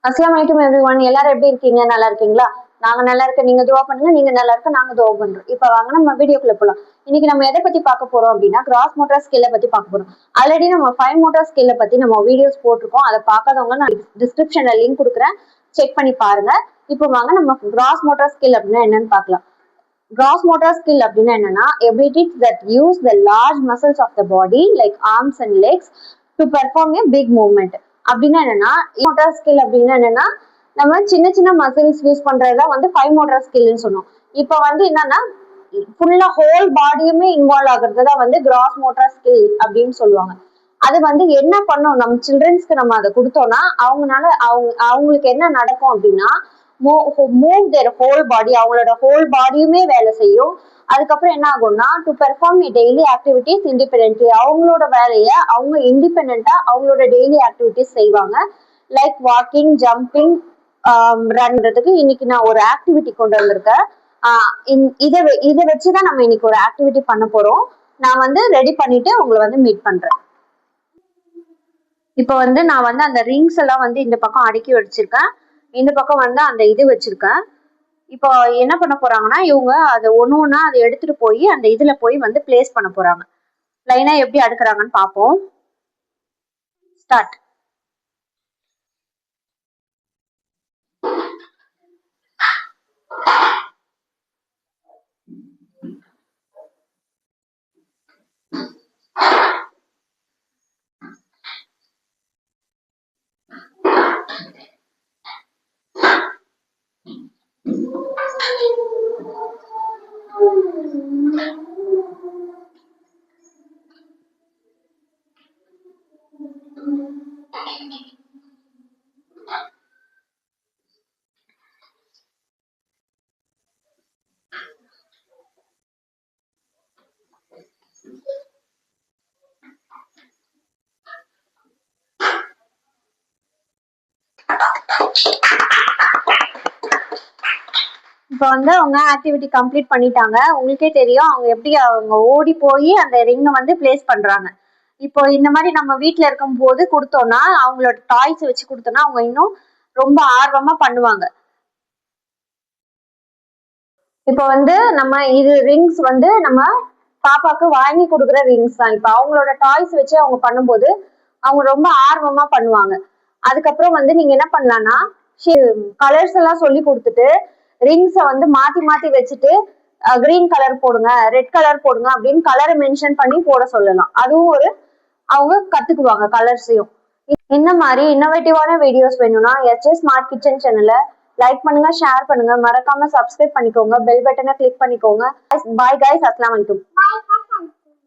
அஸ்ஸலாமு அலைக்கும் எவ்ரிவன். எல்லாரும் எப்படி இருக்கீங்க? நல்லா இருக்கீங்களா? நாங்க நல்லா இருக்க. நீங்க துவா பண்ணுங்க. நீங்க நல்லா இருக்க. நாங்க துவா பண்றோம். இப்ப வாங்க நம்ம வீடியோக்குள்ள போலாம். இன்னைக்கு நம்ம எதை பத்தி பார்க்க போறோம் அப்படின்னா கிராஸ் மோட்டார் ஸ்கில்ல பத்தி பார்க்க போறோம். ஆல்ரெடி நம்ம ஃபைன் மோட்டார் ஸ்கில்ல பத்தி நம்ம வீடியோஸ் போட்டிருக்கோம். அதை பார்க்காதவங்க நான் டிஸ்கிரிப்ஷன்ல லிங்க் கொடுக்குறேன், செக் பண்ணி பாருங்க. இப்போ வாங்க நம்ம கிராஸ் மோட்டார் ஸ்கில் அப்படின்னா என்னன்னு பார்க்கலாம். Gross motor skill அப்படின்னா என்னன்னா abilities that use the large muscles of the body like arms and legs to perform a big movement. அப்படின்னா என்னன்னா மோட்டார் ஸ்கில் அப்படின்னா என்னன்னா நம்ம சின்ன சின்ன மசில்ஸ் யூஸ் பண்றதுதான் வந்து ஃபைவ் மோட்டார் ஸ்கில்னு சொன்னோம். இப்போ வந்து என்னன்னா ஃபுல்லா ஹோல் பாடியுமே இன்வால்வ் ஆகுறது தான் வந்து கிராஸ் மோட்டார் ஸ்கில் அப்படின்னு சொல்லுவாங்க. அது வந்து என்ன பண்ணும், நம்ம சில்ட்ரன்ஸ்க்கு நம்ம அதை கொடுத்தோம்னா அவங்களுக்கு என்ன நடக்கும் அப்படின்னா மூவ் தேர் ஹோல் பாடி, அவங்களோட ஹோல் பாடியுமே வேலை செய்யும். அதுக்கப்புறம் என்ன ஆகும்னா to perform daily activities independently, அவங்களோட வேலையை அவங்க இண்டிபெண்டா அவங்களோட டெய்லி ஆக்டிவிட்டிஸ் செய்வாங்க. லைக் வாக்கிங், ஜம்பிங், ரன்ன்றதுக்கு இன்னைக்கு நான் ஒரு ஆக்டிவிட்டி கொண்டு வந்திருக்கேன். இதை வச்சுதான் நம்ம இன்னைக்கு ஒரு ஆக்டிவிட்டி பண்ண போறோம். நான் வந்து ரெடி பண்ணிட்டு உங்களை வந்து மீட் பண்றேன். இப்போ வந்து நான் வந்து அந்த ரிங்ஸ் எல்லாம் வந்து இந்த பக்கம் அடுக்கி வச்சிருக்கேன், இந்த பக்கம் வந்து அந்த இது வச்சிருக்கேன். இப்போ என்ன பண்ண போறாங்கன்னா இவங்க அதை ஒண்ணா அதை எடுத்துட்டு போய் அந்த இதுல போய் வந்து பிளேஸ் பண்ண போறாங்க. லைனா எப்படி அடுக்குறாங்கன்னு பார்ப்போம். ஸ்டார்ட். இப்போ வந்து அவங்க ஆக்டிவிட்டி கம்ப்ளீட் பண்ணிட்டாங்க. உங்களுக்கே தெரியும் அவங்க எப்படி அவங்க ஓடி போய் அந்த ரிங்கை வந்து பிளேஸ் பண்றாங்க. இப்போ இந்த மாதிரி நம்ம வீட்டுல இருக்கும் போது கொடுத்தோம்னா அவங்களோட டாய்ஸ் வச்சு கொடுத்தோம்னா அவங்க இன்னும் ரொம்ப ஆர்வமா பண்ணுவாங்க. இப்போ வந்து நம்ம இது ரிங்ஸ் வந்து நம்ம பாப்பாக்கு வாங்கி கொடுக்குற ரிங்ஸ் தான். இப்போ அவங்களோட டாய்ஸ் வச்சு அவங்க பண்ணும்போது அவங்க ரொம்ப ஆர்வமா பண்ணுவாங்க. அதுக்கப்புறம் வந்து நீங்க என்ன பண்ணலாம்னா கலர்ஸ் எல்லாம் சொல்லி கொடுத்துட்டு ரிங்ஸை வந்து மாத்தி மாத்தி வச்சுட்டு கிரீன் கலர் போடுங்க, ரெட் கலர் போடுங்க அப்படின்னு கலரை மென்ஷன் பண்ணி போட சொல்லலாம். அதுவும் ஒரு அவங்க கத்துக்குவாங்க கலர்ஸையும். இந்த மாதிரி இன்னோவேட்டிவான வீடியோஸ் வேணும்னா எஸ்ஜே ஸ்மார்ட் கிச்சன் சேனலை லைக் பண்ணுங்க, ஷேர் பண்ணுங்க, மறக்காம சப்ஸ்கிரைப் பண்ணிக்கோங்க, பெல் பட்டனை கிளிக் பண்ணிக்கோங்க. பாய் கைஸ், அஸ்ஸலாமு அலைக்கும்.